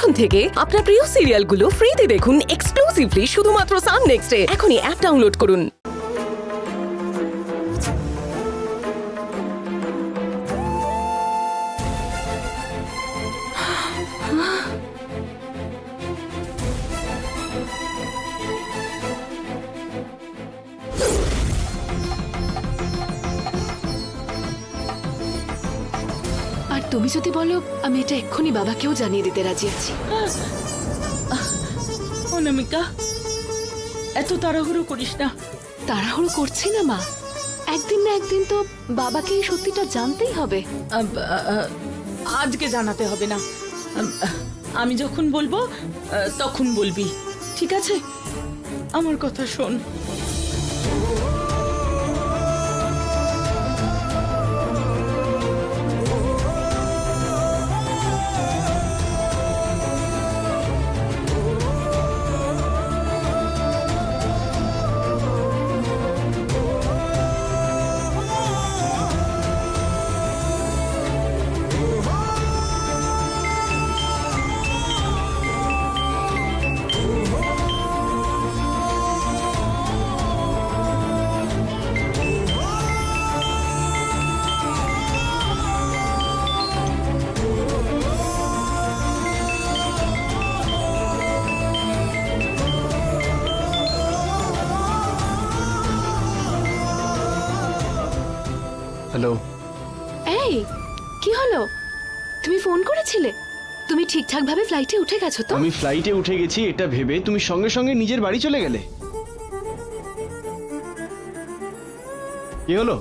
এখন থেকে আপনার প্রিয় সিরিয়ালগুলো ফ্রিতে দেখুন এক্সক্লুসিভলি শুধুমাত্র সান নেক্সটে। এখনই অ্যাপ ডাউনলোড করুন। আর তুমি যদি বলো আমি এটা এক্ষুনি বাবাকেও জানিয়ে দিতে রাজি আছি। অনামিকা, এত তাড়াহুড়ো করিস না। তাড়াহুড়ো করছি না মা, একদিন না একদিন তো বাবাকে এই সত্যিটা জানতেই হবে। আজকে জানাতে হবে না। আমি যখন বলবো তখন বলবি, ঠিক আছে? আমার কথা শোন। হ্যালো। এই কি হলো, তুমি ফোন করেছিলে? তুমি ঠিকঠাক ভাবে ফ্লাইটে উঠে গেছো তো? আমি ফ্লাইটে উঠে গেছি এটা ভেবে তুমি সঙ্গে সঙ্গে নিজের বাড়ি চলে গেলে। কি হলো,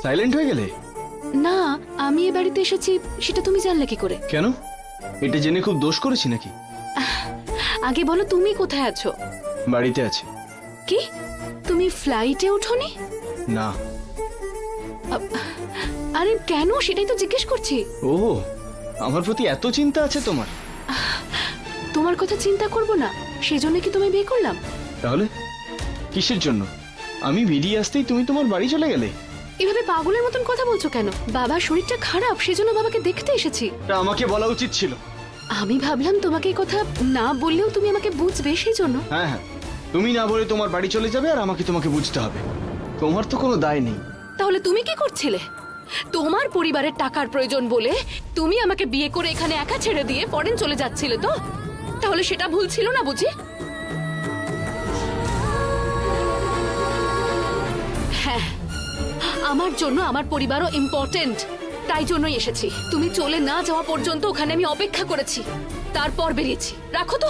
সাইলেন্ট হয়ে গেলে? না, আমি এ বাড়িতে এসেছি সেটা তুমি জানলে কি করে? কেন, এটা জেনে খুব দোষ করেছি নাকি? আগে বলো তুমি কোথায় আছো? বাড়িতে আছি। কি, তুমি ফ্লাইটে ওঠোনি? না। আরে কেন, সেটাই তো জিজ্ঞেস করছি। ও, আমার প্রতি এত চিন্তা আছে তোমার? তোমার কথা চিন্তা করব না সেজন্য কি তুমি বিয়ে করলাম? তাহলে কিসের জন্য? আমি বেরিয়ে আসতেই তুমি তোমার বাড়ি চলে গেলে। এভাবে পাগলের মতন কথা বলছো কেন? বাবার শরীরটা খারাপ, সেজন্য বাবাকে দেখতে এসেছি। এটা আমাকে বলা উচিত ছিল। আমি ভাবলাম তোমাকে এই কথা না বললেও তুমি আমাকে বুঝবে, সেই জন্য। হ্যাঁ হ্যাঁ, তুমি না বলে তোমার বাড়ি চলে যাবে আর আমাকে তোমাকে বুঝতে হবে। তোমার তো কোনো দায় নেই। তাহলে তুমি কি করছিলে? তোমার পরিবারের টাকার প্রয়োজন বলে তুমি আমাকে বিয়ে করে এখানে একা ছেড়ে দিয়ে ফরেন চলে যাচ্ছিলে তো? তাহলে সেটা ভুল ছিল না বুঝি? হ্যাঁ, আমার জন্য আমার পরিবারও ইম্পর্টেন্ট, তাই জন্যই এসেছি। তুমি চলে না যাওয়া পর্যন্ত ওখানে আমি অপেক্ষা করেছি, তারপর বেরিয়েছি। রাখো তো।